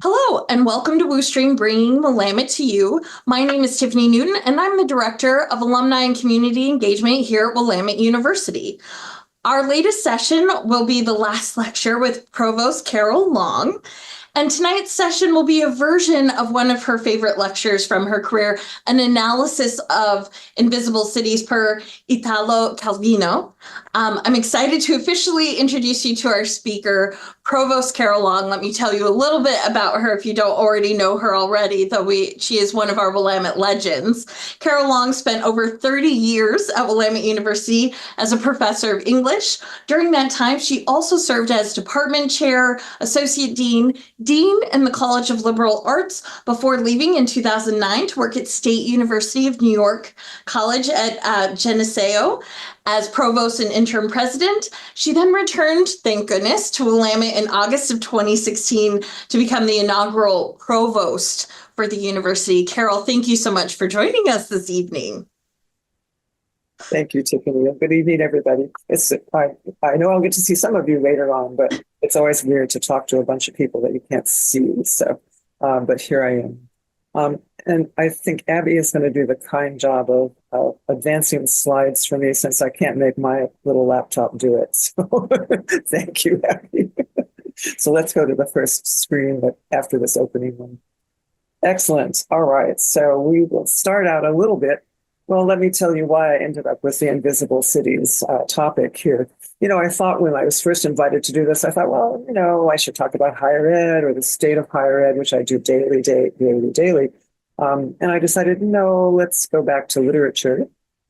Hello, and welcome to WooStream Bringing Willamette to You. My name is Tiffany Newton, and I'm the Director of Alumni and Community Engagement here at Willamette University. Our latest session will be the last lecture with Provost Carol Long. And tonight's session will be a version of one of her favorite lectures from her career, an analysis of invisible cities per Italo Calvino. I'm excited to officially introduce you to our speaker, Provost Carol Long. Let me tell you a little bit about her if you don't already know her already, though she is one of our Willamette legends. Carol Long spent over 30 years at Willamette University as a professor of English. During that time, she also served as department chair, associate dean in the College of Liberal Arts before leaving in 2009 to work at State University of New York College at Geneseo as provost and interim president. She then returned, thank goodness, to Willamette in August of 2016 to become the inaugural provost for the university. Carol, thank you so much for joining us this evening. Thank you, Tiffany. Good evening, everybody. I know I'll get to see some of you later on, but it's always weird to talk to a bunch of people that you can't see. So, but here I am. And I think Abby is going to do the kind job of advancing slides for me since I can't make my little laptop do it. So thank you, Abby. So let's go to the first screen after this opening one. Excellent. All right. So we will start out a little bit. Well, let me tell you why I ended up with the invisible cities topic here. I thought when I was first invited to do this, I thought, well, I should talk about higher ed or the state of higher ed, which I do daily. And I decided, no, let's go back to literature.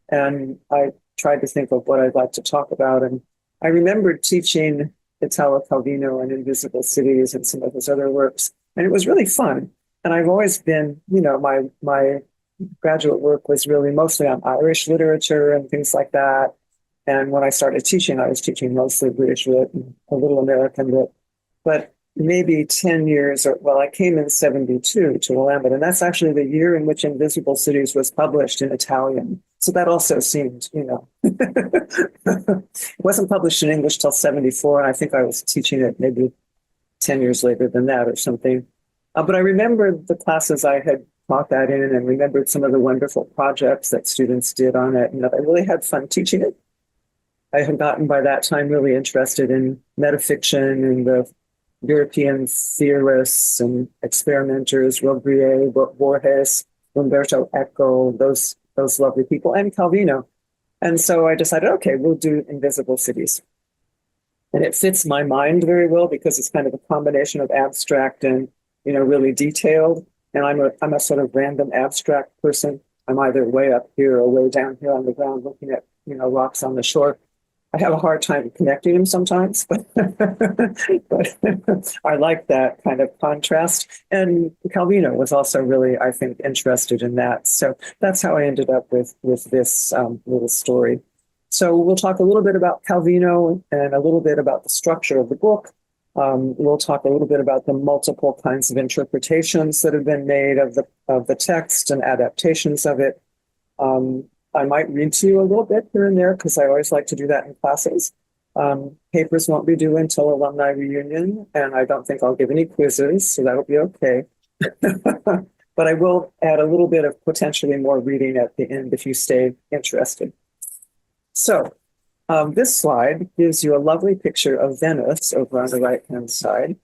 And I tried to think of what I'd like to talk about. And I remembered teaching Italo Calvino and Invisible Cities and some of his other works. And it was really fun. And I've always been, my graduate work was really mostly on Irish literature and things like that. And when I started teaching, I was teaching mostly British lit and a little American lit. But maybe 10 years, I came in 72 to Willamette, and that's actually the year in which Invisible Cities was published in Italian. So that also seemed, it wasn't published in English till 74, and I think I was teaching it maybe 10 years later than that or something. But I remember the classes I had taught that in and remembered some of the wonderful projects that students did on it. I really had fun teaching it. I had gotten by that time really interested in metafiction and the European theorists and experimenters, Rovrier, Borges, Umberto Eco, those lovely people, and Calvino. And so I decided, okay, we'll do Invisible Cities. And it fits my mind very well because it's kind of a combination of abstract and, really detailed. And I'm a sort of random abstract person. I'm either way up here or way down here on the ground looking at, rocks on the shore. I have a hard time connecting them sometimes, but I like that kind of contrast. And Calvino was also really, I think, interested in that. So that's how I ended up with this little story. So we'll talk a little bit about Calvino and a little bit about the structure of the book. We'll talk a little bit about the multiple kinds of interpretations that have been made of the text and adaptations of it. I might read to you a little bit here and there because I always like to do that in classes. Papers won't be due until alumni reunion, and I don't think I'll give any quizzes, so that'll be okay. But I will add a little bit of potentially more reading at the end if you stay interested. So this slide gives you a lovely picture of Venice over on the right-hand side.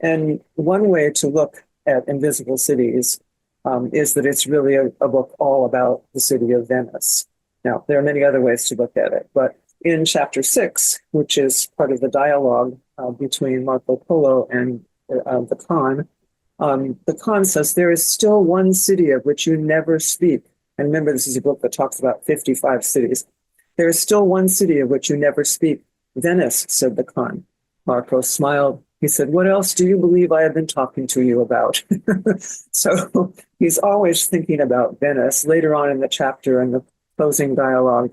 And one way to look at Invisible Cities is that it's really a book all about the city of Venice. Now, there are many other ways to look at it, but in chapter 6, which is part of the dialogue between Marco Polo and the Khan says, there is still one city of which you never speak. And remember, this is a book that talks about 55 cities. There is still one city of which you never speak. Venice, said the Khan. Marco smiled. He said, what else do you believe I have been talking to you about? So he's always thinking about Venice. Later on in the chapter, in the closing dialogue,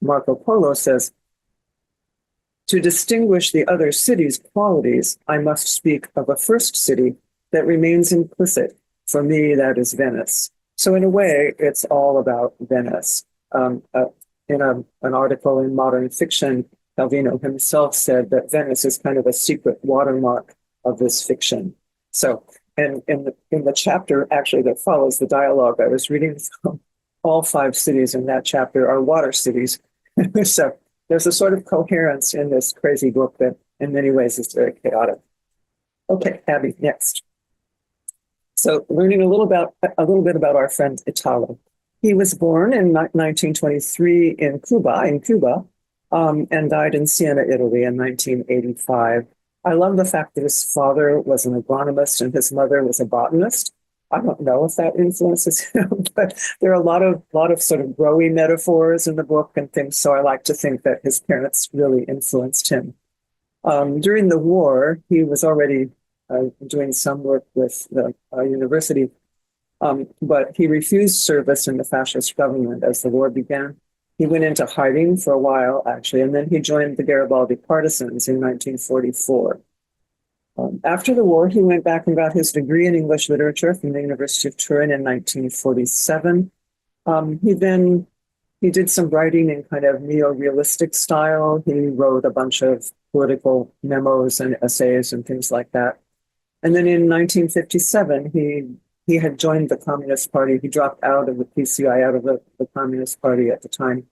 Marco Polo says, to distinguish the other cities' qualities, I must speak of a first city that remains implicit. For me, that is Venice. So in a way, it's all about Venice. In an article in Modern Fiction, Calvino himself said that Venice is kind of a secret watermark of this fiction. So And in the chapter actually that follows the dialogue I was reading from, all 5 cities in that chapter are water cities. So there's a sort of coherence in this crazy book that in many ways is very chaotic. Okay, Abby, next. So learning a little bit about our friend Italo. He was born in 1923 in Cuba, and died in Siena, Italy in 1985. I love the fact that his father was an agronomist and his mother was a botanist. I don't know if that influences him, but there are a lot of sort of growy metaphors in the book and things. So I like to think that his parents really influenced him. During the war, he was already doing some work with the university, but he refused service in the fascist government as the war began. He went into hiding for a while, actually, and then he joined the Garibaldi partisans in 1944. After the war, he went back and got his degree in English literature from the University of Turin in 1947. He did some writing in kind of neo-realistic style. He wrote a bunch of political memos and essays and things like that. And then in 1957, he had joined the Communist Party. He dropped out of the PCI, out of the Communist Party at the time.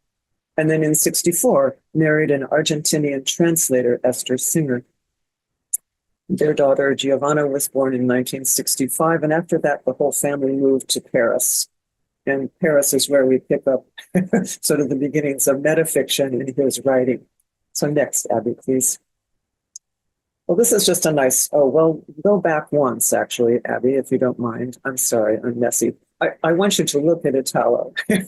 And then in 1964, married an Argentinian translator, Esther Singer. Their daughter, Giovanna, was born in 1965. And after that, the whole family moved to Paris. And Paris is where we pick up sort of the beginnings of metafiction in his writing. So next, Abby, please. Well, this is just a nice, go back once, actually, Abby, if you don't mind. I'm sorry, I'm messy. I want you to look at Italo. I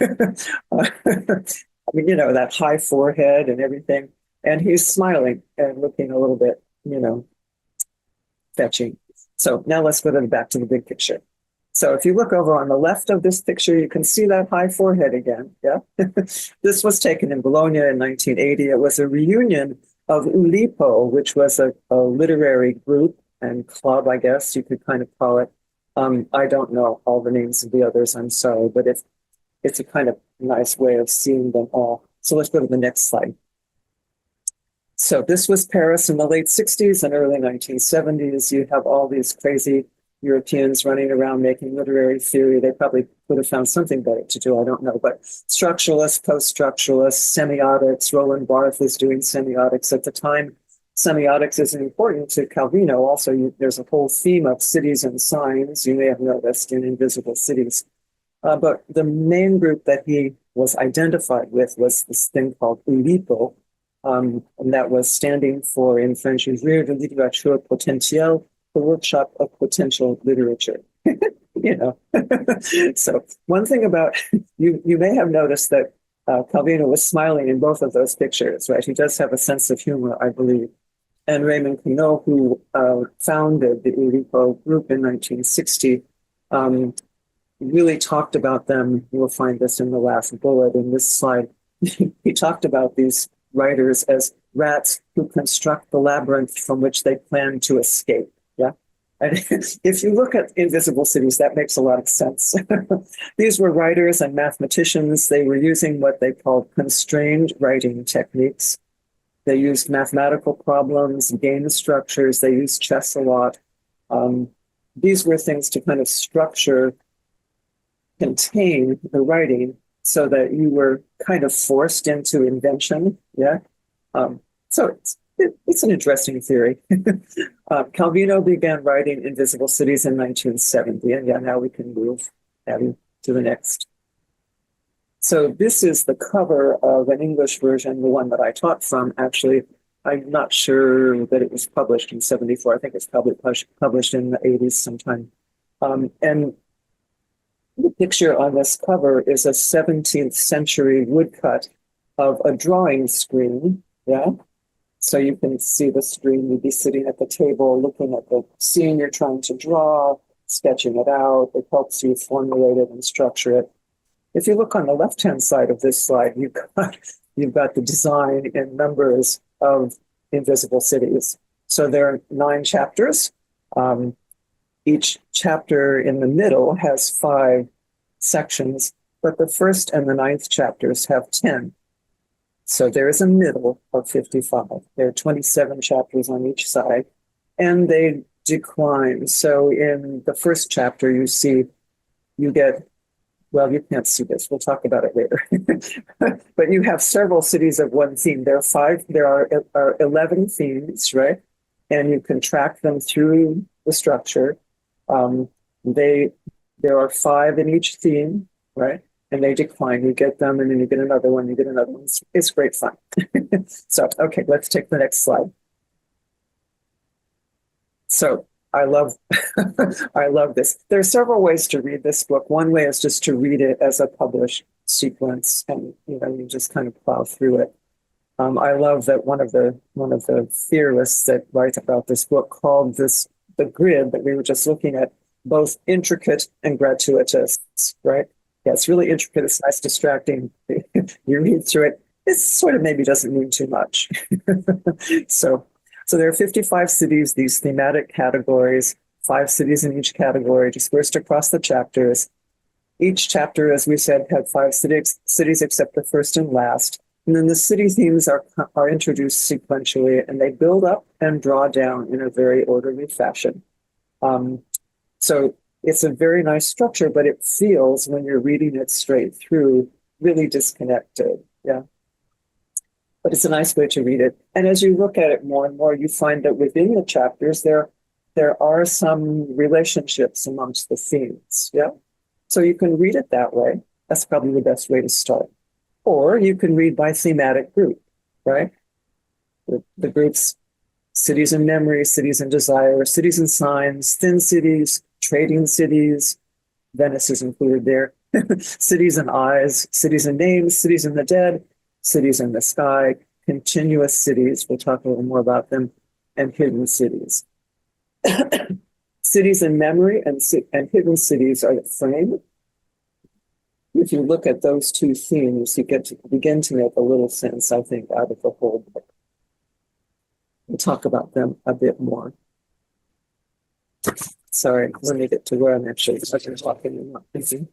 mean, that high forehead and everything. And he's smiling and looking a little bit, fetching. So now let's go back to the big picture. So if you look over on the left of this picture, you can see that high forehead again. Yeah. This was taken in Bologna in 1980. It was a reunion of Ulipo, which was a literary group and club, I guess you could kind of call it. I don't know all the names of the others, I'm sorry, but it's a kind of nice way of seeing them all. So let's go to the next slide. So this was Paris in the late 60s and early 1970s. You have all these crazy Europeans running around making literary theory. They probably would have found something better to do, I don't know. But structuralists, post-structuralists, semiotics, Roland Barthes is doing semiotics at the time. Semiotics is important to Calvino. Also, there's a whole theme of cities and signs, you may have noticed, in Invisible Cities. But the main group that he was identified with was this thing called Ulipo, and that was standing for, in French, Ouvrier de littérature potentielle, the workshop of potential literature. So one thing about, you may have noticed that Calvino was smiling in both of those pictures, right? He does have a sense of humor, I believe. And Raymond Queneau, who founded the Ulipo group in 1960, really talked about them. You'll find this in the last bullet in this slide. He talked about these writers as rats who construct the labyrinth from which they plan to escape. Yeah. And if you look at Invisible Cities, that makes a lot of sense. These were writers and mathematicians. They were using what they called constrained writing techniques. They used mathematical problems, game structures. They used chess a lot. These were things to kind of contain the writing so that you were kind of forced into invention. Yeah. So it's an interesting theory. Calvino began writing Invisible Cities in 1970. And yeah, now we can move to the next. So this is the cover of an English version, the one that I taught from. Actually, I'm not sure that it was published in 74. I think it's probably published in the 80s sometime. And the picture on this cover is a 17th century woodcut of a drawing screen. Yeah. So you can see the screen. You'd be sitting at the table looking at the scene you're trying to draw, sketching it out. It helps you formulate it and structure it. If you look on the left-hand side of this slide, you've got the design in numbers of Invisible Cities. So there are 9 chapters. Each chapter in the middle has 5 sections, but the first and the 9th chapters have 10. So there is a middle of 55. There are 27 chapters on each side, and they decline. So in the first chapter, you get, well, you can't see this. We'll talk about it later. But you have several cities of one theme. There are 11 themes, right? And you can track them through the structure. There are 5 in each theme, right? And they decline. You get them, and then you get another one. You get another one. It's great fun. So, okay, let's take the next slide. So I love, I love this. There are several ways to read this book. One way is just to read it as a published sequence, and you just kind of plow through it. I love that one of the theorists that write about this book called the grid that we were just looking at both intricate and gratuitous, right? Yeah, it's really intricate. It's nice, distracting. You read through it. It sort of maybe doesn't mean too much. So there are 55 cities, these thematic categories, 5 cities in each category, dispersed across the chapters. Each chapter, as we said, had 5 cities except the first and last. And then the city themes are introduced sequentially, and they build up and draw down in a very orderly fashion. So it's a very nice structure, but it feels, when you're reading it straight through, really disconnected. Yeah. But it's a nice way to read it. And as you look at it more and more, you find that within the chapters, there are some relationships amongst the themes. Yeah. So you can read it that way. That's probably the best way to start. Or you can read by thematic group, right? The groups: cities in memory, cities in desire, cities in signs, thin cities, trading cities. Venice is included there. Cities in eyes, cities in names, cities in the dead, cities in the sky, continuous cities. We'll talk a little more about them, and hidden cities. Cities in memory and hidden cities are the frame. If you look at those 2 themes, you begin to make a little sense, I think, out of the whole book. We'll talk about them a bit more. Sorry, let me get to where I'm actually talking and not busy.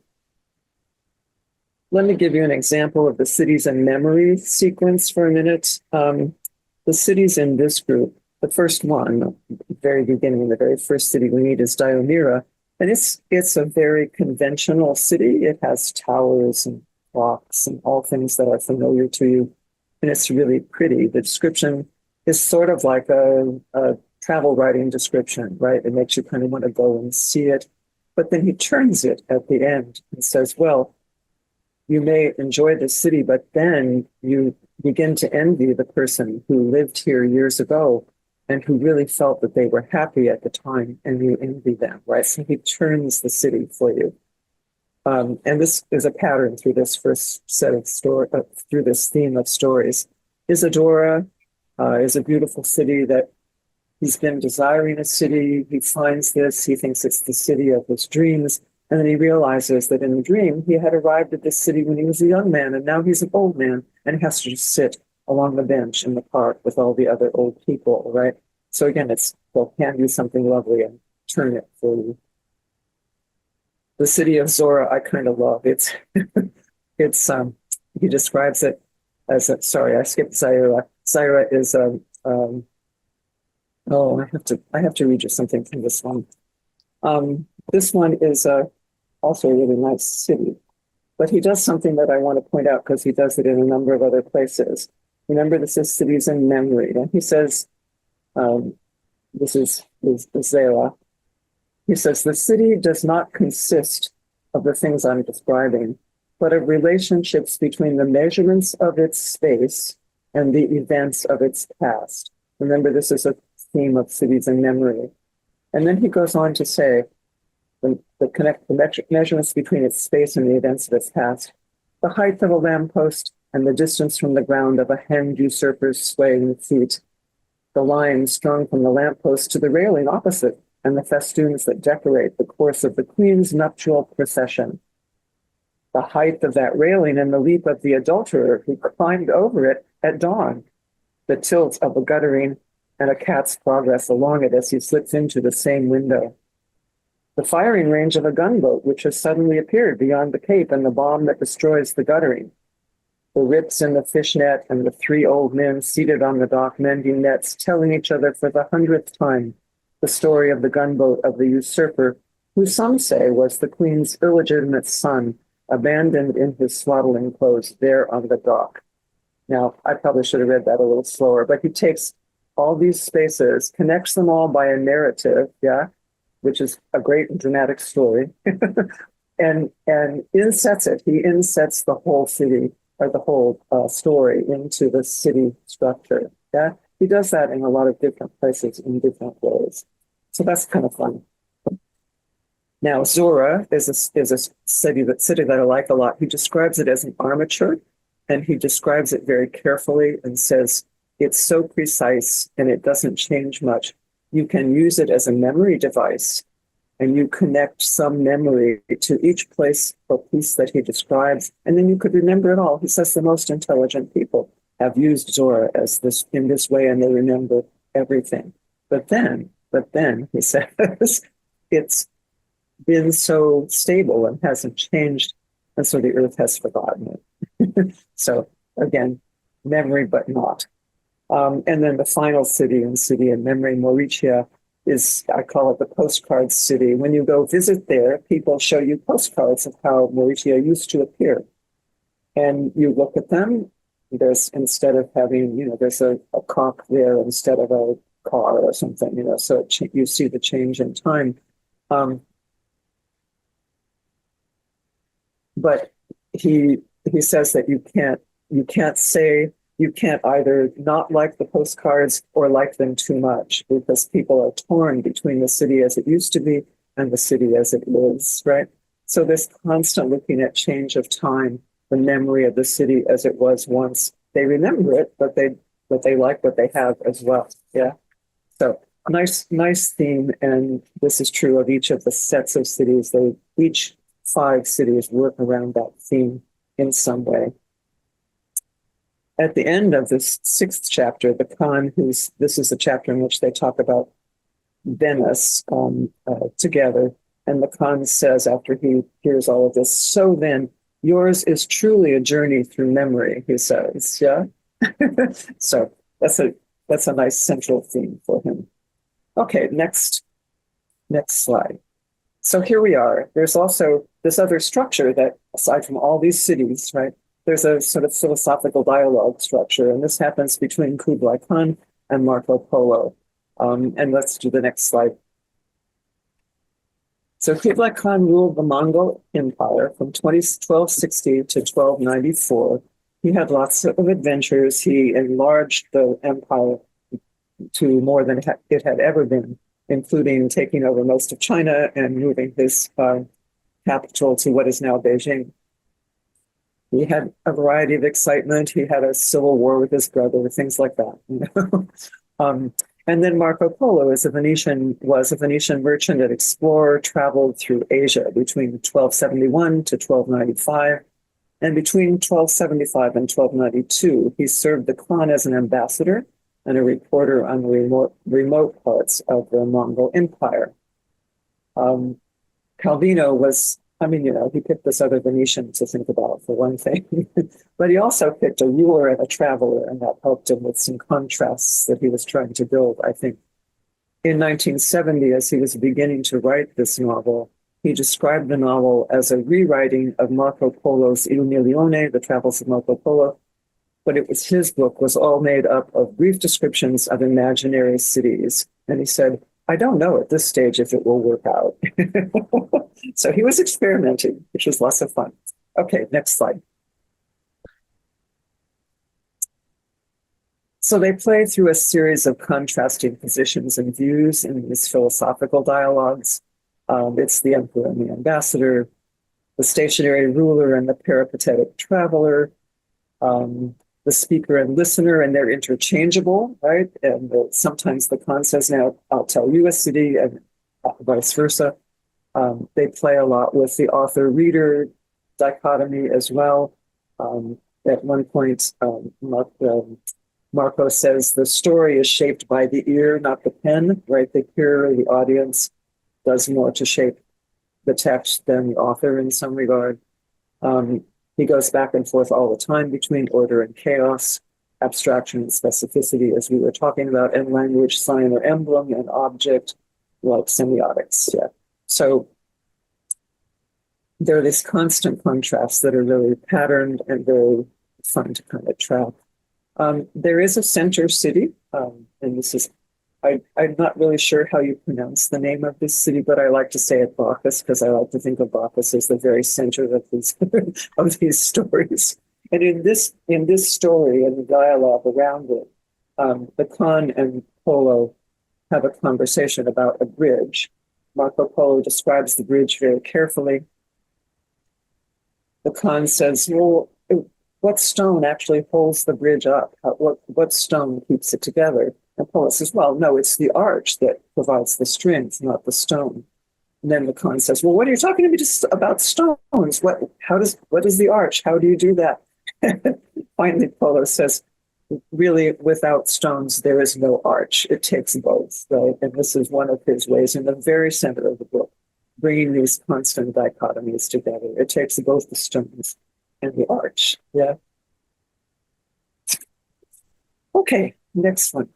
Let me give you an example of the cities in memory sequence for a minute. The cities in this group, the first one, very beginning, the very first city we meet is Diomeira. And it's a very conventional city. It has towers and clocks and all things that are familiar to you. And it's really pretty. The description is sort of like a travel writing description, right? It makes you kind of want to go and see it. But then he turns it at the end and says, well, you may enjoy the city, but then you begin to envy the person who lived here years ago and who really felt that they were happy at the time, and you envy them, right? So he turns the city for you. And this is a pattern through this first set of through this theme of stories. Isadora is a beautiful city that he's been desiring a city. He finds this, he thinks it's the city of his dreams. And then he realizes that in the dream, he had arrived at this city when he was a young man, and now he's an old man, and he has to just sit along the bench in the park with all the other old people, right? So again, they'll hand you something lovely and turn it for you. The city of Zora, I kind of love. He describes it as sorry, I skipped Zaira. Zaira is I have to read you something from this one. This one is also a really nice city, but he does something that I want to point out because he does it in a number of other places. Remember, this is cities in memory. And he says, this is Zera. He says, the city does not consist of the things I'm describing, but of relationships between the measurements of its space and the events of its past. Remember, this is a theme of cities in memory. And then he goes on to say, the measurements between its space and the events of its past, the height of a lamppost and the distance from the ground of a hanged usurper's swaying feet, the lines strung from the lamppost to the railing opposite, and the festoons that decorate the course of the Queen's nuptial procession, the height of that railing and the leap of the adulterer who climbed over it at dawn, the tilt of a guttering and a cat's progress along it as he slips into the same window, the firing range of a gunboat which has suddenly appeared beyond the cape and the bomb that destroys the guttering, the rips in the fishnet and the 3 old men seated on the dock mending nets, telling each other for the 100th time the story of the gunboat of the usurper, who some say was the queen's illegitimate son, abandoned in his swaddling clothes there on the dock. Now, I probably should have read that a little slower, but he takes all these spaces, connects them all by a narrative, yeah, which is a great dramatic story, and insets it. He insets the whole city or the whole story into the city structure. Yeah, he does that in a lot of different places in different ways. So that's kind of fun. Now, Zora is a city that I like a lot. He describes it as an armature, and he describes it very carefully and says it's so precise and it doesn't change much. You can use it as a memory device, and you connect some memory to each place or piece that he describes, and then you could remember it all. He says the most intelligent people have used Zora as this in this way, and they remember everything. But then he says it's been so stable and hasn't changed, and so the earth has forgotten it. So again, memory but not. And then the final city in memory, Mauritia, is, I call it the postcard city. When you go visit there, people show you postcards of how Mauritia used to appear. And you look at them, there's, instead of having, there's a cock there instead of a car or something, so you see the change in time. But he says that you can't either not like the postcards or like them too much, because people are torn between the city as it used to be and the city as it is, right? So this constant looking at change of time, the memory of the city as it was once. They remember it, but they like what they have as well. Yeah. So nice theme, and this is true of each of the sets of cities. Each 5 cities work around that theme in some way. At the end of this 6th chapter, the Khan, this is the chapter in which they talk about Venice together, and the Khan says, after he hears all of this, "So then, yours is truly a journey through memory," he says. Yeah. So that's a nice central theme for him. Okay, next slide. So here we are. There's also this other structure that, aside from all these cities, right, there's a sort of philosophical dialogue structure, and this happens between Kublai Khan and Marco Polo. And let's do the next slide. So Kublai Khan ruled the Mongol Empire from 1260 to 1294. He had lots of adventures. He enlarged the empire to more than it had ever been, including taking over most of China and moving his capital to what is now Beijing. He had a variety of excitement. He had a civil war with his brother, things like that. And then Marco Polo was a Venetian merchant and explorer, traveled through Asia between 1271 to 1295. And between 1275 and 1292, he served the Khan as an ambassador and a reporter on the remote parts of the Mongol Empire. Calvino was, he picked this other Venetian to think about, for one thing, but he also picked a ruler and a traveler, and that helped him with some contrasts that he was trying to build, I think. In 1970, as he was beginning to write this novel, he described the novel as a rewriting of Marco Polo's Il Milione, The Travels of Marco Polo, but his book was all made up of brief descriptions of imaginary cities. And he said, "I don't know at this stage if it will work out." So he was experimenting, which was lots of fun. Okay, next slide. So they play through a series of contrasting positions and views in these philosophical dialogues. It's the emperor and the ambassador, the stationary ruler and the peripatetic traveler, the speaker and listener, and they're interchangeable, right? And sometimes the Khan says, "Now I'll tell you a city," and vice versa. They play a lot with the author-reader dichotomy as well. At one point, Marco says the story is shaped by the ear, not the pen, right? The hearer, the audience, does more to shape the text than the author in some regard. He goes back and forth all the time between order and chaos, abstraction and specificity, as we were talking about, and language, sign or emblem, and object, like semiotics. Yeah. So there are these constant contrasts that are really patterned and very fun to kind of track. There is a center city, and this is, I'm not really sure how you pronounce the name of this city, but I like to say it Bacchus because I like to think of Bacchus as the very center of these of these stories. And in this story and the dialogue around it, the Khan and Polo have a conversation about a bridge. Marco Polo describes the bridge very carefully. The Khan says, well, what stone actually holds the bridge up? What stone keeps it together? And Polo says, well, no, it's the arch that provides the strength, not the stone. And then the Khan says, well, what are you talking to me just about stones? What is the arch? How do you do that? Finally, Polo says, really, without stones, there is no arch. It takes both, right? And this is one of his ways in the very center of the book, bringing these constant dichotomies together. It takes both the stones and the arch. Yeah. Okay, next one.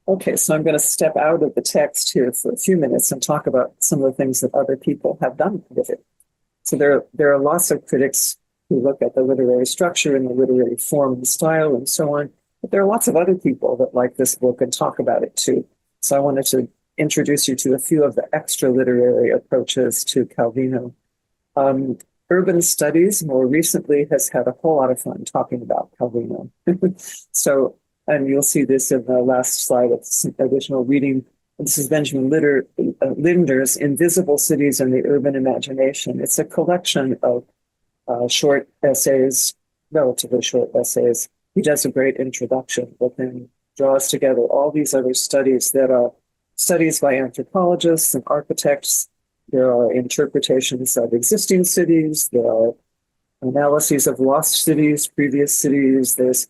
Okay, so I'm going to step out of the text here for a few minutes and talk about some of the things that other people have done with it. So there are lots of critics who look at the literary structure and the literary form and style and so on, but there are lots of other people that like this book and talk about it too. So I wanted to introduce you to a few of the extra literary approaches to Calvino. Urban Studies more recently has had a whole lot of fun talking about Calvino. So, and you'll see this in the last slide of some additional reading. This is Benjamin Linder's Invisible Cities and the Urban Imagination. It's a collection of short essays, relatively short essays. He does a great introduction, but then draws together all these other studies that are studies by anthropologists and architects. There are interpretations of existing cities. There are analyses of lost cities, previous cities. There's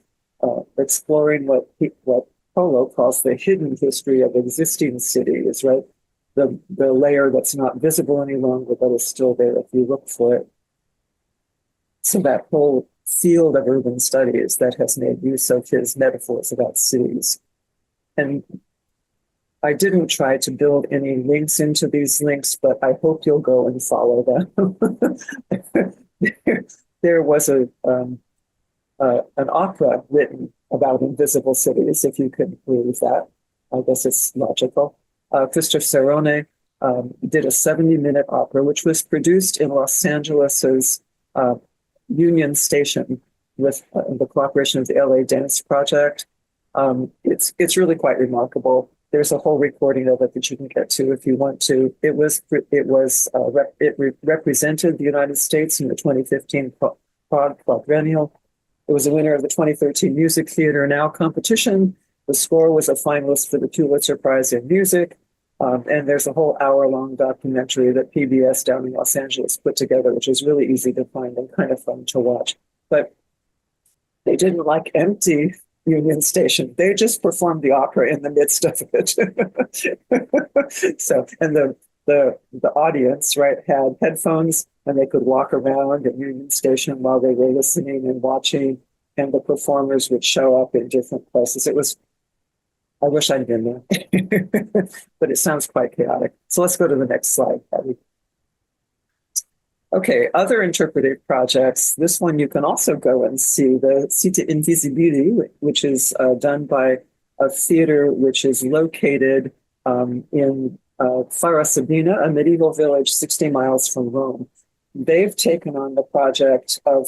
exploring what Polo calls the hidden history of existing cities, right? The layer that's not visible any longer, but is still there if you look for it. So that whole field of urban studies that has made use of his metaphors about cities. And I didn't try to build any links into these links, but I hope you'll go and follow them. There was an opera written about invisible cities, if you could believe that. I guess it's logical. Christoph Serrone did a 70-minute opera, which was produced in Los Angeles's Union Station with the cooperation of the LA Dance Project. It's really quite remarkable. There's a whole recording of it that you can get to if you want to. It represented the United States in the 2015 Prague Quadrennial. It was a winner of the 2013 Music Theater Now competition. The score was a finalist for the Pulitzer Prize in Music. And there's a whole hour-long documentary that PBS down in Los Angeles put together, which is really easy to find and kind of fun to watch. But they didn't like empty Union Station. They just performed the opera in the midst of it. So, and the audience, right, had headphones and they could walk around at Union Station while they were listening and watching, and the performers would show up in different places. I wish I'd been there, but it sounds quite chaotic. So let's go to the next slide, Patty. Okay, other interpretive projects. This one you can also go and see, the Cité Invisibili, which is done by a theater which is located in Fara Sabina, a medieval village 60 miles from Rome. They've taken on the project of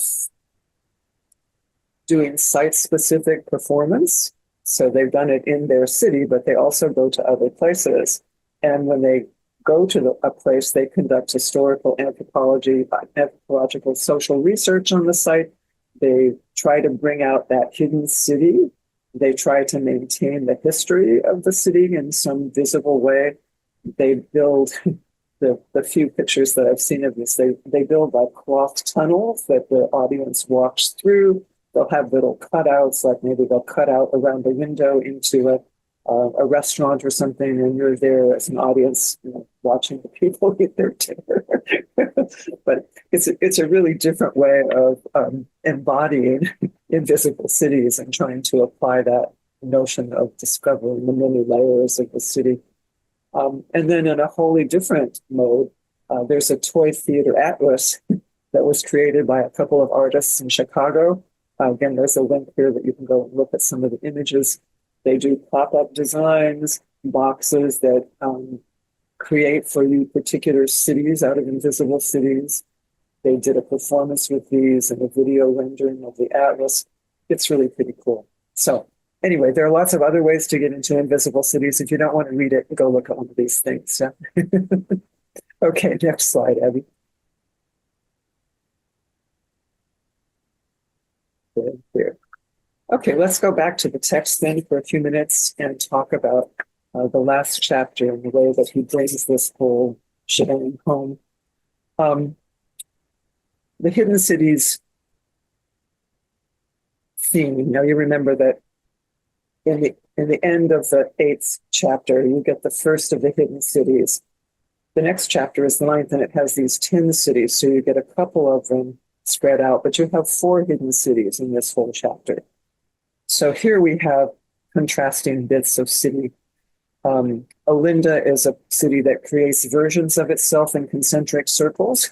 doing site-specific performance. So they've done it in their city, but they also go to other places. And when they go to a place, they conduct historical anthropological social research on the site. They try to bring out that hidden city. They try to maintain the history of the city in some visible way. They build the few pictures that I've seen of this. They build like cloth tunnels that the audience walks through. They'll have little cutouts, like maybe they'll cut out around the window into a restaurant or something, and you're there as an audience, watching the people eat their dinner. But it's a really different way of embodying invisible cities and trying to apply that notion of discovering the many layers of the city. And then in a wholly different mode, there's a toy theater atlas that was created by a couple of artists in Chicago. Again, there's a link here that you can go and look at some of the images. They do pop-up designs, boxes that create for you particular cities out of invisible cities. They did a performance with these and a video rendering of the atlas. It's really pretty cool. So anyway, there are lots of other ways to get into invisible cities. If you don't want to read it, go look at one of these things. Okay, next slide, Abby. Here. Okay, let's go back to the text then for a few minutes and talk about the last chapter and the way that he brings this whole shebang home. The hidden cities theme. Now you remember that in the end of the 8th chapter, you get the first of the hidden cities. The next chapter is the 9th, and it has these 10 cities. So you get a couple of them spread out, but you have 4 hidden cities in this whole chapter. So here we have contrasting bits of city. Olinda is a city that creates versions of itself in concentric circles,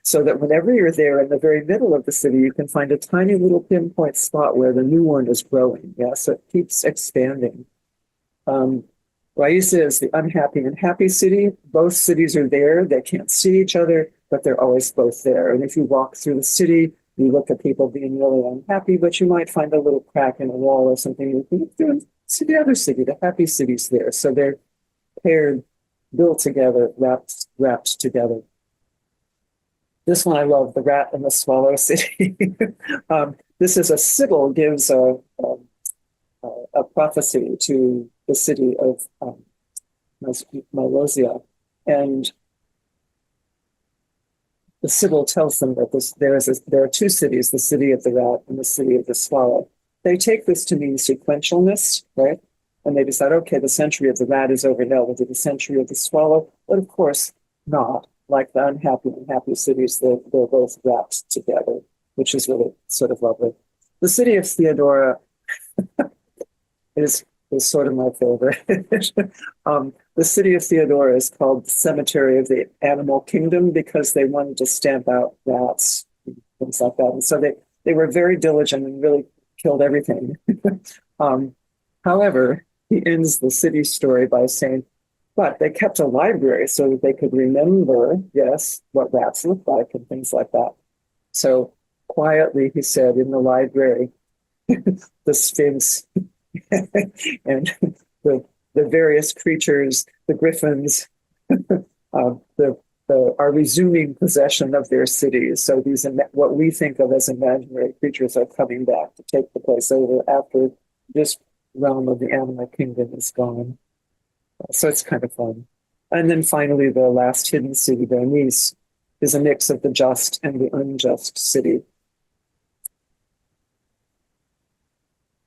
so that whenever you're there in the very middle of the city, you can find a tiny little pinpoint spot where the new one is growing. Yeah, so it keeps expanding. Raisa is the unhappy and happy city. Both cities are there. They can't see each other, but they're always both there. And if you walk through the city, you look at people being really unhappy, but you might find a little crack in a wall or something. You can see the other city, the happy city's there. So they're paired, built together, wrapped together. This one I love, the rat and the swallow city. This is a Sybil gives a prophecy to the city of Milosia, and the Sybil tells them that there are 2 cities, the city of the rat and the city of the swallow. They take this to mean sequentialness, right? And they decide, okay, the century of the rat is over now, we'll do the century of the swallow. But of course, not. Like the unhappy and happy cities, they're both wrapped together, which is really sort of lovely. The city of Theodora is sort of my favorite. The city of Theodora is called the Cemetery of the Animal Kingdom because they wanted to stamp out rats, things like that. And so they were very diligent and really killed everything. However, he ends the city story by saying, but they kept a library so that they could remember, yes, what rats look like and things like that. So quietly, he said, in the library, the Sphinx and the various creatures, the griffins, are resuming possession of their cities. So these, what we think of as imaginary creatures, are coming back to take the place over after this realm of the animal kingdom is gone. So it's kind of fun. And then finally, the last hidden city, Berenice, is a mix of the just and the unjust city.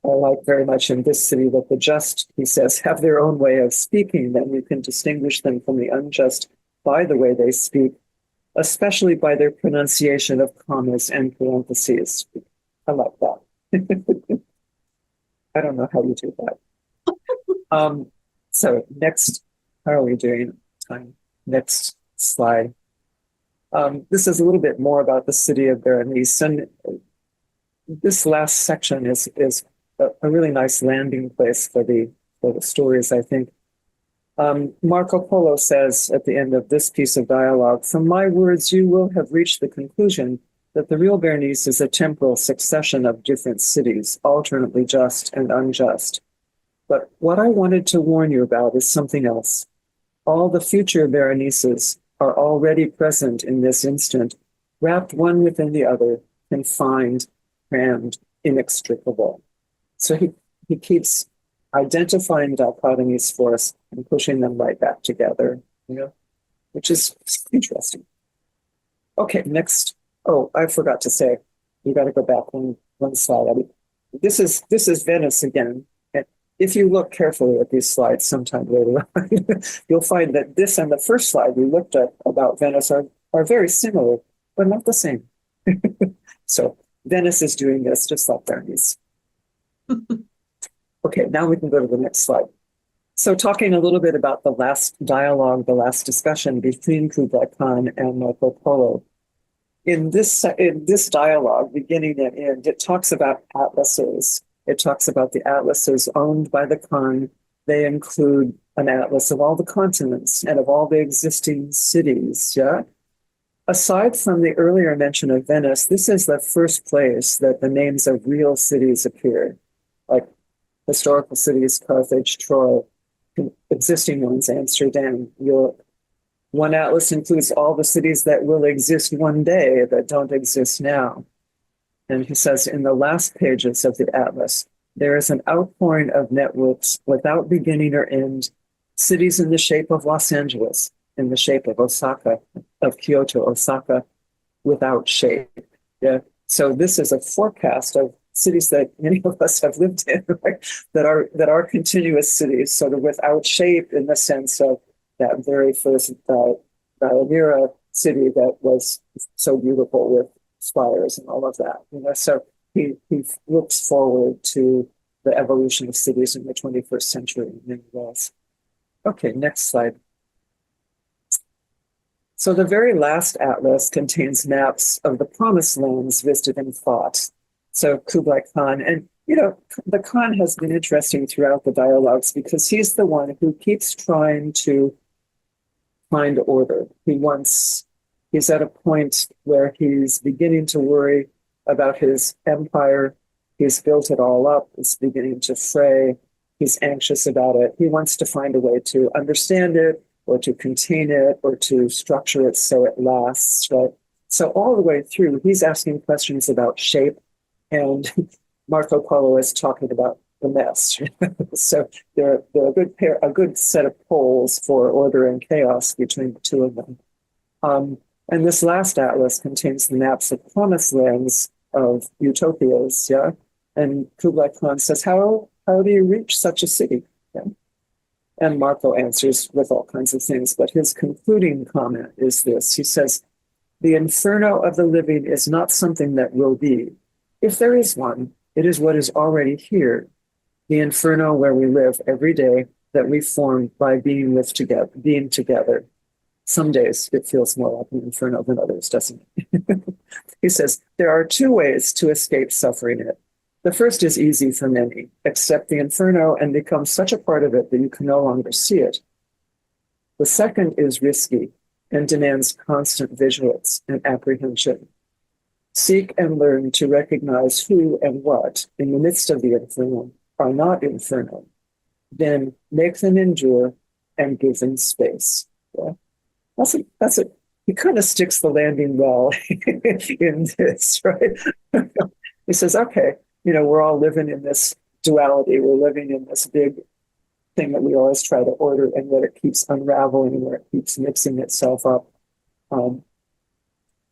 I like very much in this city that the just, he says, have their own way of speaking, and you can distinguish them from the unjust by the way they speak, especially by their pronunciation of commas and parentheses. I like that. I don't know how you do that. So next, how are we doing? Next slide. This is a little bit more about the city of Berenice, and this last section is a really nice landing place for the stories, I think. Marco Polo says at the end of this piece of dialogue, from my words, you will have reached the conclusion that the real Berenice is a temporal succession of different cities, alternately just and unjust. But what I wanted to warn you about is something else. All the future Berenices are already present in this instant, wrapped one within the other, confined, crammed, inextricable. So he keeps identifying dichotomies for us and pushing them right back together, which is interesting. Okay, next. Oh, I forgot to say, you got to go back one slide. This is Venice again. And if you look carefully at these slides sometime later on, you'll find that this and the first slide we looked at about Venice are very similar, but not the same. So Venice is doing this just like Berenice. Okay, now we can go to the next slide. So talking a little bit about the last dialogue, the last discussion between Kublai Khan and Marco Polo. In this dialogue, beginning and end, it talks about atlases. It talks about the atlases owned by the Khan. They include an atlas of all the continents and of all the existing cities. Yeah. Aside from the earlier mention of Venice, this is the first place that the names of real cities appear, like historical cities, Carthage, Troy, existing ones, Amsterdam, Europe. One atlas includes all the cities that will exist one day that don't exist now. And he says in the last pages of the atlas, there is an outpouring of networks without beginning or end, cities in the shape of Los Angeles, in the shape of Osaka, of Kyoto, Osaka, without shape. Yeah. So this is a forecast of cities that many of us have lived in, right? that are continuous cities, sort of without shape in the sense of that very first Diomira city that was so beautiful with spires and all of that. So he looks forward to the evolution of cities in the 21st century in many ways. Okay, next slide. So the very last atlas contains maps of the promised lands visited and fought. So Kublai Khan, and the Khan has been interesting throughout the dialogues because he's the one who keeps trying to find order. He's at a point where he's beginning to worry about his empire. He's built it all up. It's beginning to fray. He's anxious about it. He wants to find a way to understand it or to contain it or to structure it so it lasts, right? So all the way through, he's asking questions about shape, and Marco Polo is talking about the mess. So they're a good set of poles for order and chaos between the two of them. And this last atlas contains the maps of promised lands of utopias, yeah? And Kublai Khan says, how do you reach such a city? Yeah? And Marco answers with all kinds of things, but his concluding comment is this. He says, the inferno of the living is not something that will be. If there is one, it is what is already here. The inferno where we live every day that we form by being together. Some days it feels more like an inferno than others, doesn't it? He says, there are two ways to escape suffering it. The first is easy for many. Accept the inferno and become such a part of it that you can no longer see it. The second is risky and demands constant vigilance and apprehension. Seek and learn to recognize who and what, in the midst of the inferno, are not inferno. Then make them endure and give them space. Yeah? That's it. He kind of sticks the landing well in this, right? He says, okay, we're all living in this duality. We're living in this big thing that we always try to order, and yet it keeps unraveling, where it keeps mixing itself up. And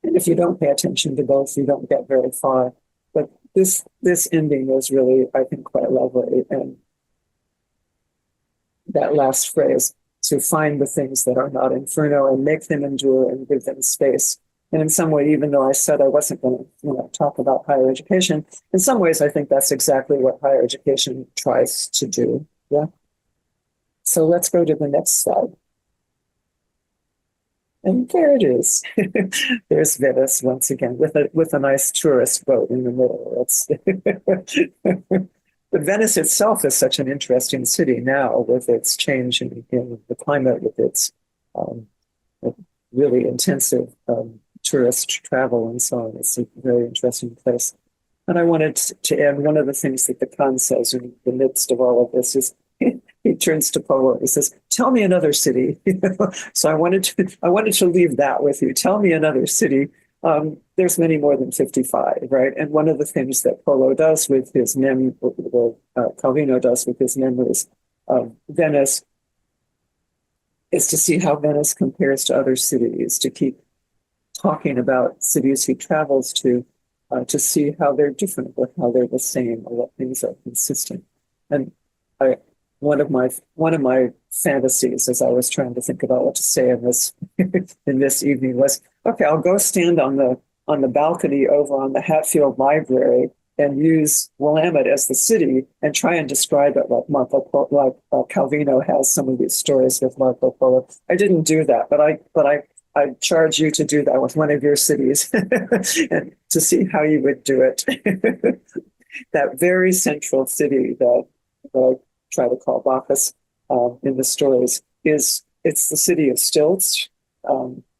if you don't pay attention to both, you don't get very far. But this ending was really, I think, quite lovely. And that last phrase, to find the things that are not inferno and make them endure and give them space. And in some way, even though I said I wasn't going to talk about higher education, in some ways, I think that's exactly what higher education tries to do. Yeah. So let's go to the next slide. And there it is. There's Venice once again with a nice tourist boat in the middle. But Venice itself is such an interesting city now, with its change in the climate, with its really intensive tourist travel and so on. It's a very interesting place. And I wanted to add one of the things that the Khan says in the midst of all of this is he turns to Polo. He says, "Tell me another city." So I wanted to leave that with you. Tell me another city. There's many more than 55, right? And one of the things that Polo does with his Calvino does with his memories of Venice is to see how Venice compares to other cities, to keep talking about cities he travels to see how they're different or how they're the same or what things are consistent. And one of my fantasies as I was trying to think about what to say in this evening was, okay, I'll go stand on the balcony over on the Hatfield Library and use Willamette as the city and try and describe it like Marco Polo, like Calvino has some of these stories with Marco Polo. I didn't do that, but I charge you to do that with one of your cities and to see how you would do it. That very central city that I try to call Bacchus in the stories it's the city of stilts.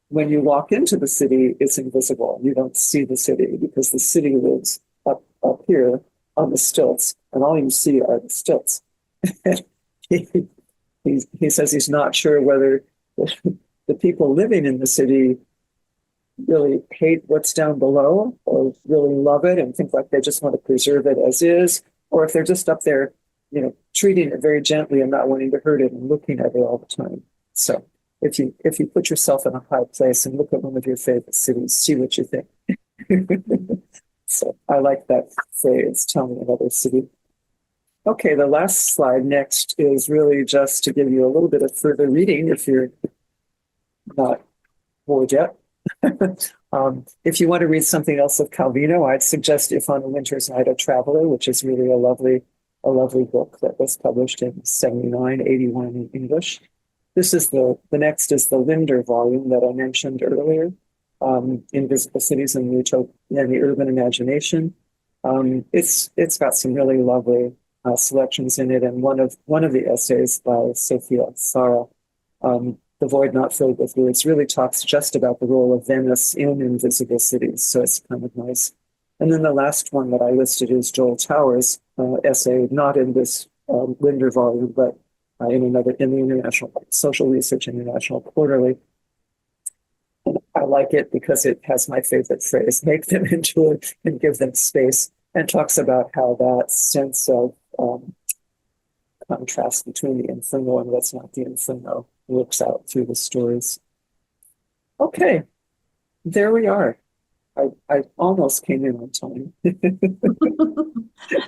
When you walk into the city, it's invisible. You don't see the city because the city lives up here on the stilts, and all you see are the stilts. he says he's not sure whether the people living in the city really hate what's down below or really love it and think like they just want to preserve it as is, or if they're just up there, treating it very gently and not wanting to hurt it and looking at it all the time. So if you put yourself in a high place and look at one of your favorite cities, see what you think. So I like that phrase, tell me another city. Okay, the last slide next is really just to give you a little bit of further reading if you're not bored yet. If you want to read something else of Calvino, I'd suggest If on a Winter's Night a Traveler, which is really a lovely book that was published in 79, 81 in English. This is the next is the Linder volume that I mentioned earlier, Invisible Cities and the Urban Imagination. It's got some really lovely selections in it, and one of the essays by Sophia Sara, The Void Not Filled with Words, really talks just about the role of Venice in Invisible Cities, so it's kind of nice. And then the last one that I listed is Joel Towers' essay, not in this Linder volume, but in the International Social Research International Quarterly. And I like it because it has my favorite phrase, make them into it and give them space, and talks about how that sense of contrast between the inferno and what's not the inferno works out through the stories. Okay, there we are. I almost came in on time.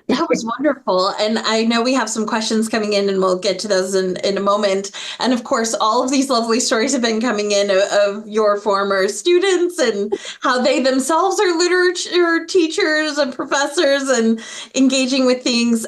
That was wonderful. And I know we have some questions coming in, and we'll get to those in a moment. And of course, all of these lovely stories have been coming in of your former students and how they themselves are literature teachers and professors and engaging with things.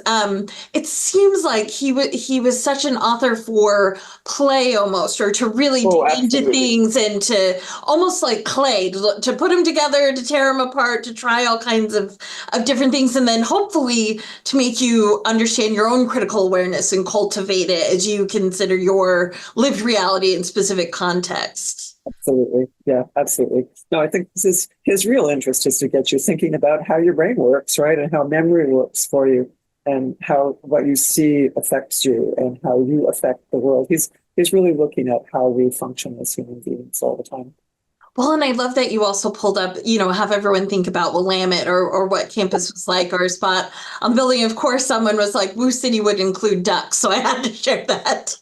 It seems like he was such an author for play almost, or to really dig into things and to almost like clay, to put them together, to tear them apart, to try all kinds of different things, and then hopefully to make you understand your own critical awareness and cultivate it as you consider your lived reality in specific context. Absolutely. Yeah, absolutely. No, I think his real interest is to get you thinking about how your brain works, right? And how memory works for you, and how what you see affects you and how you affect the world. He's really looking at how we function as human beings all the time. Well, and I love that you also pulled up, have everyone think about Willamette or what campus was like, or a spot on the building. Of course, someone was like, Woo City would include ducks. So I had to share that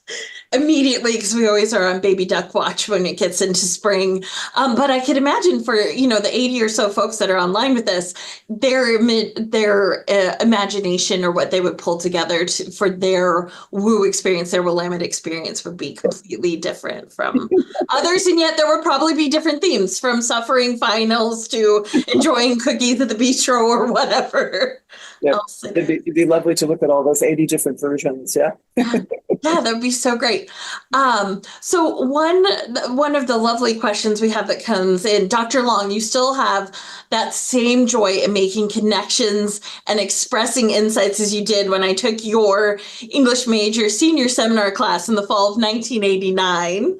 immediately because we always are on baby duck watch when it gets into spring. But I could imagine for, the 80 or so folks that are online with us, their imagination or what they would pull together for their Woo experience, their Willamette experience would be completely different from others. And yet there would probably be different themes, from suffering finals to enjoying cookies at the bistro or whatever. Yeah, it'd be lovely to look at all those 80 different versions. Yeah. Yeah, that would be so great. So one of the lovely questions we have that comes in, Dr. Long, you still have that same joy in making connections and expressing insights as you did when I took your English major senior seminar class in the fall of 1989.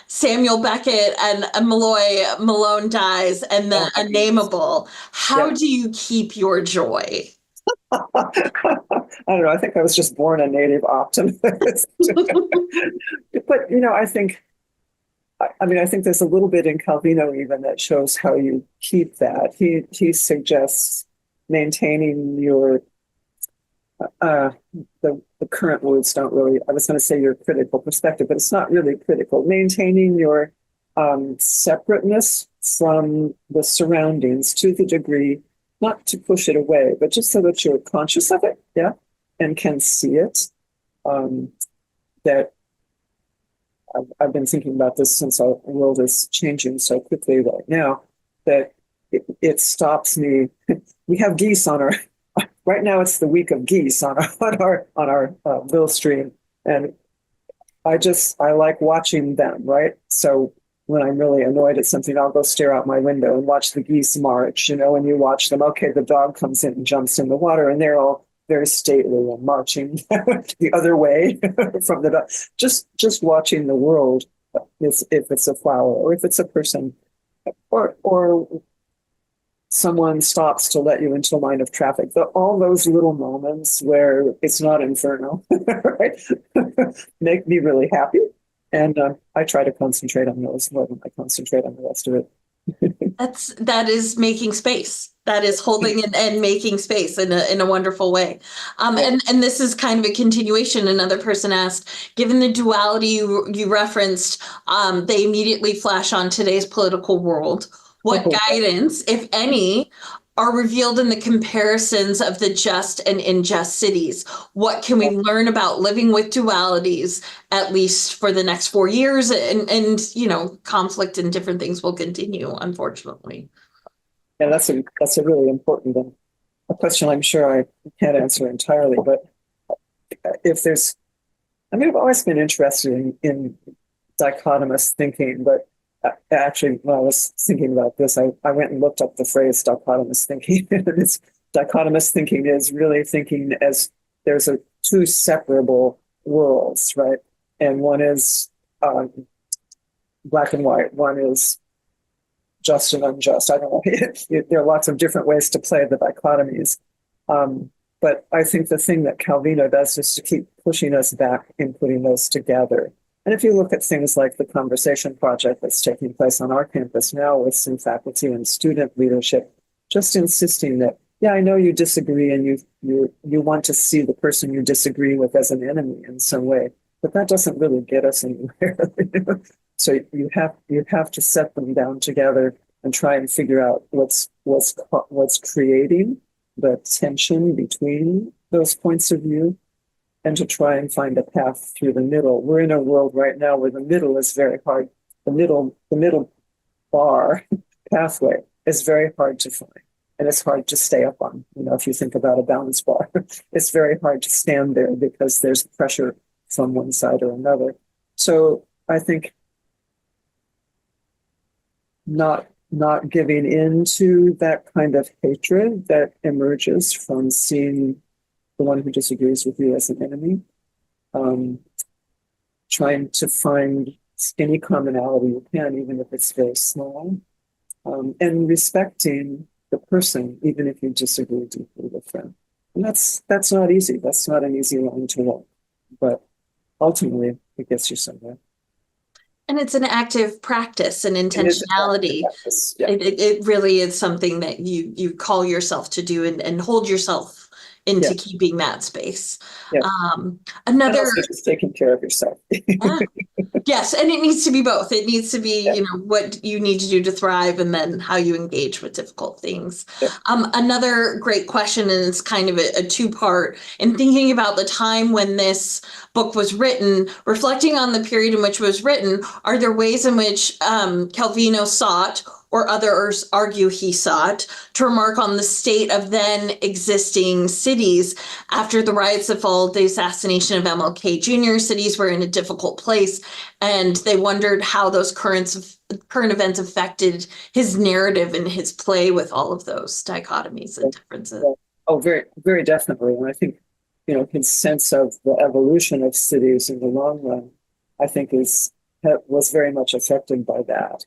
Samuel Beckett and Malone dies, and the unnameable. How do you keep your joy? I don't know. I think I was just born a native optimist. But, I think there's a little bit in Calvino even that shows how you keep that. He suggests maintaining your, the current words don't really, I was going to say your critical perspective, but it's not really critical. Maintaining your separateness from the surroundings to the degree, not to push it away, but just so that you're conscious of it, yeah, and can see it. That I've been thinking about this since our world is changing so quickly right now, that it stops me we have geese on our, right now it's the week of geese on our bill stream. And I like watching them, right? So when I'm really annoyed at something, I'll go stare out my window and watch the geese march, and you watch them. Okay, the dog comes in and jumps in the water, and they're all very stately and marching the other way from the dog. Just watching the world, if it's a flower or if it's a person, or someone stops to let you into a line of traffic. All those little moments where it's not inferno, right, make me really happy. And I try to concentrate on those more than I concentrate on the rest of it. That is making space. That is holding and making space in a wonderful way. And this is kind of a continuation. Another person asked, given the duality you referenced, they immediately flash on today's political world. What guidance, if any, are revealed in the comparisons of the just and unjust cities? What can we learn about living with dualities, at least for the next 4 years? And conflict and different things will continue, unfortunately. Yeah, that's a really important one. A question I'm sure I can't answer entirely, but I've always been interested in dichotomous thinking, but actually, when I was thinking about this, I went and looked up the phrase dichotomous thinking. This dichotomous thinking is really thinking as there's two separable worlds, right? And one is black and white, one is just and unjust. I don't know. There are lots of different ways to play the dichotomies. But I think the thing that Calvino does is to keep pushing us back in putting those together. And if you look at things like the conversation project that's taking place on our campus now with some faculty and student leadership, just insisting that, yeah, I know you disagree and you want to see the person you disagree with as an enemy in some way, but that doesn't really get us anywhere. So you have to set them down together and try and figure out what's creating the tension between those points of view, and to try and find a path through the middle. We're in a world right now where the middle is very hard. The middle bar pathway is very hard to find, and it's hard to stay up on. If you think about a balance bar, it's very hard to stand there because there's pressure from one side or another. So I think not giving in to that kind of hatred that emerges from seeing the one who disagrees with you as an enemy, trying to find any commonality you can, even if it's very small, and respecting the person, even if you disagree deeply with them. And that's not easy. That's not an easy line to walk, but ultimately it gets you somewhere. And it's an active practice and intentionality. Yeah. It really is something that you call yourself to do and hold yourself into keeping that space. Yeah. Another and also just taking care of yourself. Yes, and it needs to be both. It needs to be, what you need to do to thrive, and then how you engage with difficult things. Yeah. Another great question, and it's kind of a two-part. In thinking about the time when this book was written, reflecting on the period in which it was written, are there ways in which Calvino sought, or others argue he sought, to remark on the state of then existing cities after the riots that followed the assassination of MLK Jr.? Cities were in a difficult place, and they wondered how those current events affected his narrative and his play with all of those dichotomies and differences. Oh, very, very definitely. And I think, his sense of the evolution of cities in the long run, I think was very much affected by that.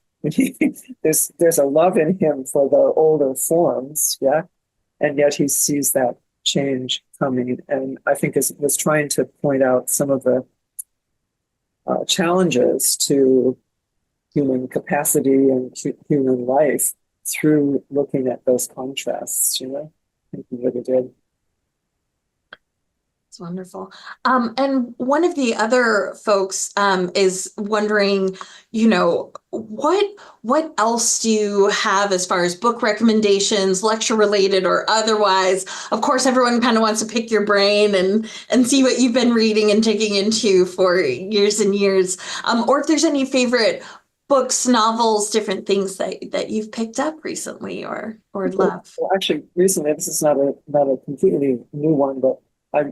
There's a love in him for the older forms, and yet he sees that change coming, and I think was trying to point out some of the challenges to human capacity and human life through looking at those contrasts. I think he really did. It's wonderful. And one of the other folks is wondering, what else do you have as far as book recommendations, lecture related or otherwise? Of course, everyone kind of wants to pick your brain and see what you've been reading and digging into for years and years. Or if there's any favorite books, novels, different things that you've picked up recently or love? Well, actually, recently, this is not a completely new one, but I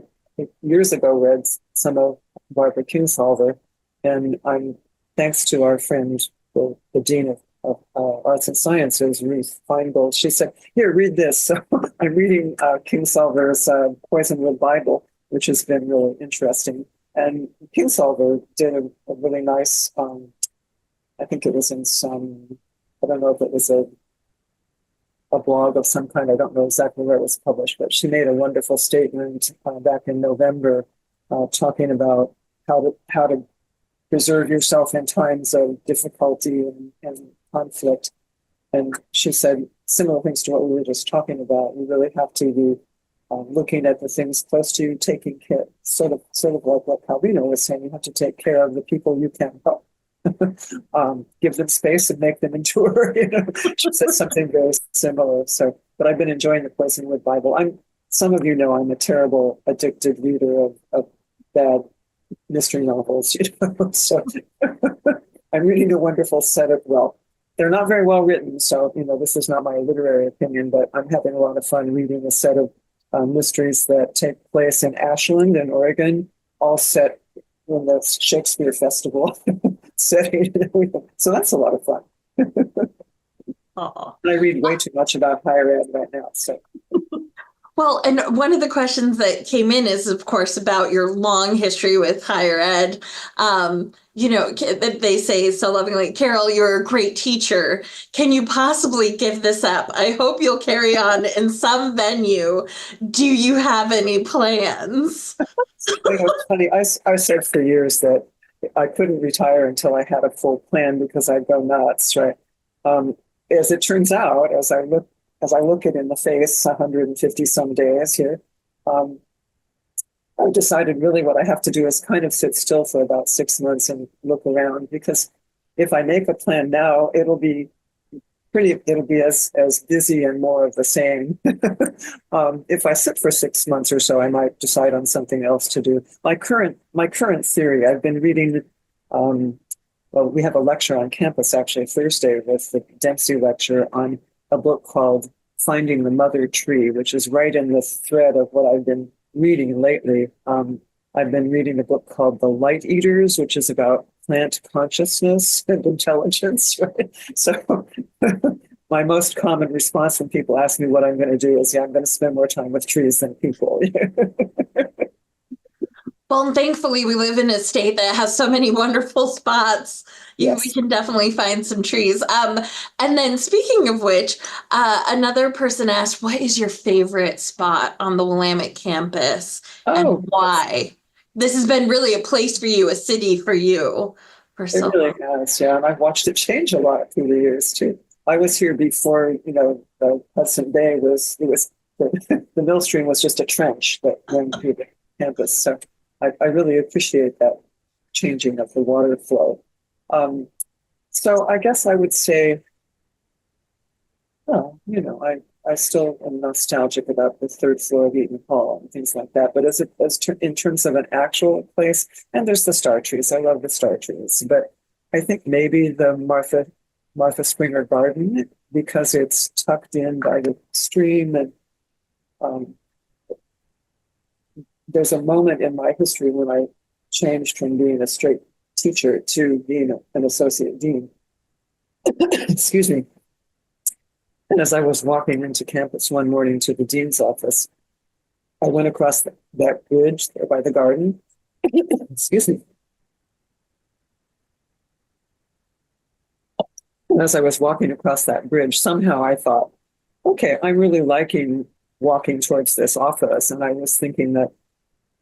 years ago read some of Barbara Kingsolver, and I'm thanks to our friend, the dean of arts and sciences, Ruth Feingold. She said, "Here, read this." So I'm reading Kingsolver's Poisonwood Bible, which has been really interesting. And Kingsolver did a really nice. I think it was in some. I don't know if it was a blog of some kind. I don't know exactly where it was published, but she made a wonderful statement back in November, talking about how to preserve yourself in times of difficulty and conflict. And she said similar things to what we were just talking about. You really have to be looking at the things close to you, taking care, sort of like what Calvino was saying. You have to take care of the people you can help. Give them space and make them endure. She said something very similar. So, but I've been enjoying the Poisonwood Bible. Some of you know I'm a terrible addicted reader of bad mystery novels. So I'm reading a wonderful set of, well, they're not very well written, so this is not my literary opinion, but I'm having a lot of fun reading a set of mysteries that take place in Ashland in Oregon, all set in the Shakespeare Festival setting. So that's a lot of fun. I read way too much about higher ed right now. So. Well, and one of the questions that came in is, of course, about your long history with higher ed. They say so lovingly, "Carol, you're a great teacher. Can you possibly give this up? I hope you'll carry on in some venue. Do you have any plans?" It's funny. I said for years that I couldn't retire until I had a full plan because I'd go nuts, right? As it turns out, as I look it in the face, 150 some days here, I've decided really what I have to do is kind of sit still for about 6 months and look around, because if I make a plan now, it'll be as busy and more of the same. If I sit for 6 months or so, I might decide on something else to do. My current theory, I've been reading, well, we have a lecture on campus actually Thursday with the Dempsey lecture on a book called Finding the Mother Tree, which is right in the thread of what I've been reading lately. I've been reading a book called The Light Eaters, which is about plant consciousness and intelligence, right? So my most common response when people ask me what I'm going to do is, yeah, I'm going to spend more time with trees than people. Well, and thankfully, we live in a state that has so many wonderful spots. Yes. We can definitely find some trees. And then, speaking of which, another person asked, "What is your favorite spot on the Willamette campus, and why?" This has been really a place for you, a city for you, for so long. It really has, yeah. And I've watched it change a lot through the years too. I was here before, the Hudson Bay the Mill Stream was just a trench that ran through the campus. So I really appreciate that changing of the water flow. So I guess I would say, I still am nostalgic about the third floor of Eaton Hall and things like that. But in terms of an actual place, and there's the star trees. I love the star trees. But I think maybe the Martha Springer Garden, because it's tucked in by the stream, and there's a moment in my history when I changed from being a straight teacher to being an associate dean. Excuse me. And as I was walking into campus one morning to the dean's office, I went across that bridge there by the garden. Excuse me. And as I was walking across that bridge, somehow I thought, okay, I'm really liking walking towards this office. And I was thinking that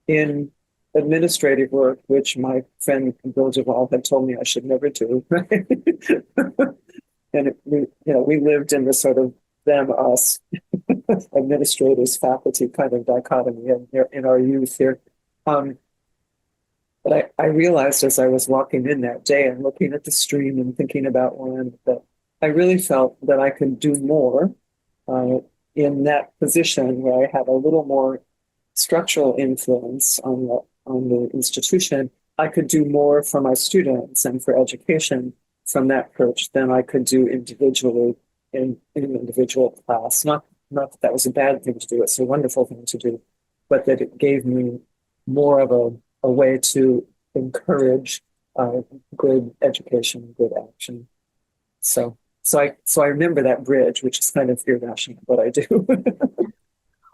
in administrative work, which my friend Bill Duvall had told me I should never do, right? And we lived in the sort of them, us, administrators, faculty kind of dichotomy in our youth here. But I realized as I was walking in that day and looking at the stream and thinking about one, that I really felt that I could do more in that position where I had a little more structural influence on the institution. I could do more for my students and for education from that approach than I could do individually in an individual class. Not that that was a bad thing to do, it's a wonderful thing to do, but that it gave me more of a way to encourage good education, good action. So I remember that bridge, which is kind of irrational, but I do.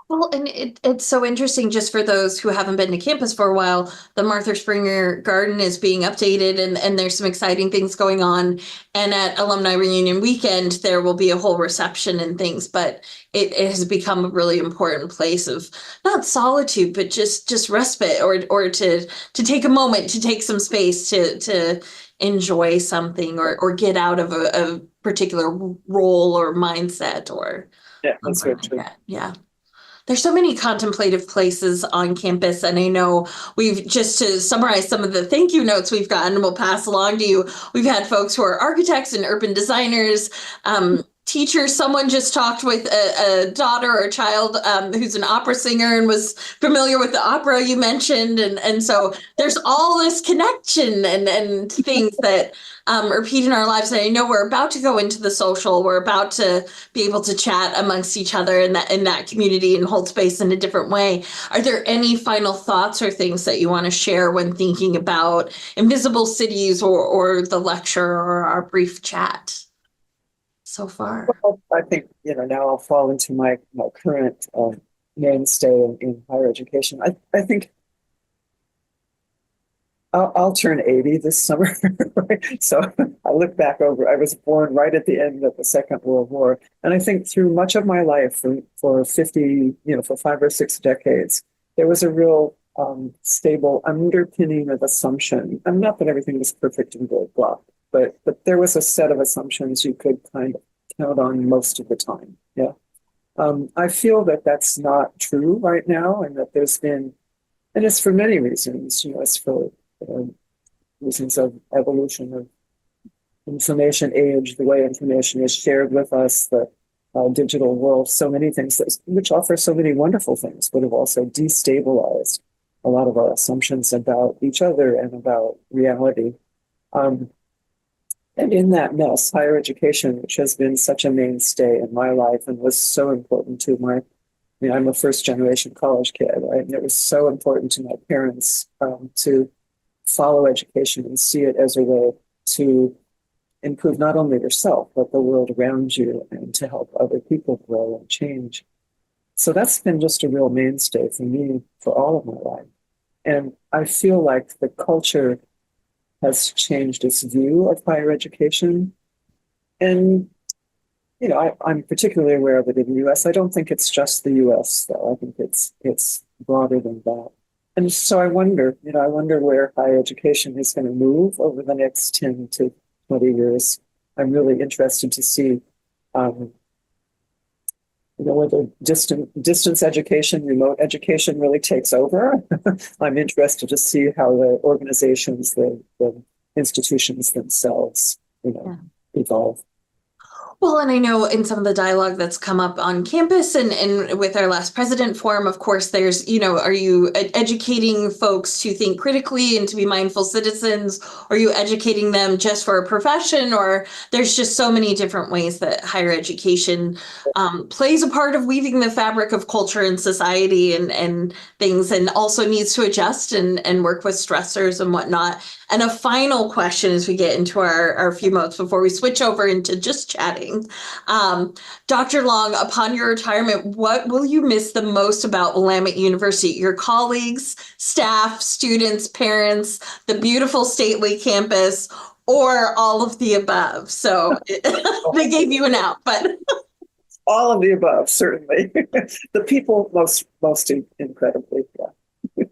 Well, and it's so interesting just for those who haven't been to campus for a while. The Martha Springer Garden is being updated and there's some exciting things going on. And at Alumni Reunion Weekend, there will be a whole reception and things, but it has become a really important place of not solitude, but just respite or to take a moment, to take some space to enjoy something or get out of a particular role or mindset or Yeah, that's very something like true. that. Yeah. There's so many contemplative places on campus, and I know we've, just to summarize some of the thank you notes we've gotten, and we'll pass along to you. We've had folks who are architects and urban designers, teachers. Someone just talked with a daughter or a child who's an opera singer and was familiar with the opera you mentioned, and so there's all this connection and things that repeat in our lives. And I know we're about to go into the social. We're about to be able to chat amongst each other in that community and hold space in a different way. Are there any final thoughts or things that you want to share when thinking about Invisible Cities or the lecture or our brief chat so far? Well, I think, now I'll fall into my current mainstay in higher education. I think I'll turn 80 this summer. Right? So I look back over, I was born right at the end of the Second World War. And I think through much of my life, for 50, for 5 or 6 decades, there was a real stable underpinning of assumption. And not that everything was perfect and good, blah, but there was a set of assumptions you could kind of count on most of the time. Yeah. I feel that that's not true right now, and that there's been, and it's for many reasons, it's for reasons of evolution of information age, the way information is shared with us, the digital world, so many things which offer so many wonderful things, but have also destabilized a lot of our assumptions about each other and about reality. And in that mess, higher education, which has been such a mainstay in my life and was so important to I'm a first generation college kid, right? And it was so important to my parents to follow education and see it as a way to improve not only yourself, but the world around you, and to help other people grow and change. So that's been just a real mainstay for me for all of my life. And I feel like the culture has changed its view of higher education. And, I'm particularly aware of it in the US. I don't think it's just the US, though. I think it's broader than that. And so I wonder where higher education is going to move over the next 10 to 20 years. I'm really interested to see, whether distance education, remote education really takes over. I'm interested to see how the organizations, the institutions themselves, evolve. Well, and I know in some of the dialogue that's come up on campus and with our last president forum, of course, there's, are you educating folks to think critically and to be mindful citizens? Are you educating them just for a profession? Or there's just so many different ways that higher education plays a part of weaving the fabric of culture and society and things, and also needs to adjust and work with stressors and whatnot. And a final question as we get into our few moments before we switch over into just chatting. Dr. Long, upon your retirement, what will you miss the most about Willamette University? Your colleagues, staff, students, parents, the beautiful stately campus, or all of the above? So they gave you an out, but all of the above, certainly. The people most incredibly, yeah.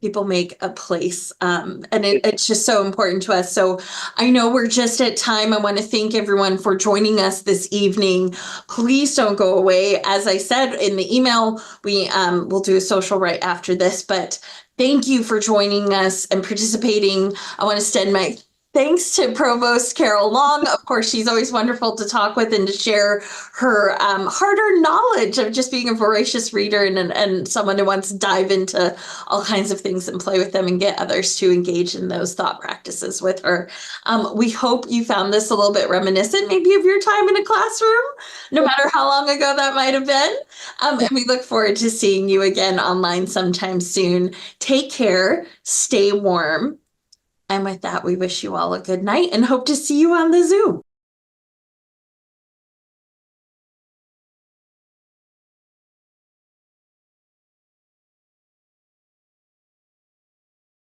People make a place, and it's just so important to us. So I know we're just at time. I want to thank everyone for joining us this evening. Please don't go away. As I said in the email, we will do a social right after this, but thank you for joining us and participating. I want to extend my Thanks to Provost Carol Long. Of course, she's always wonderful to talk with and to share her hard-earned knowledge of just being a voracious reader and someone who wants to dive into all kinds of things and play with them and get others to engage in those thought practices with her. We hope you found this a little bit reminiscent, maybe of your time in a classroom, no matter how long ago that might have been. And we look forward to seeing you again online sometime soon. Take care, stay warm. And with that, we wish you all a good night and hope to see you on the Zoom.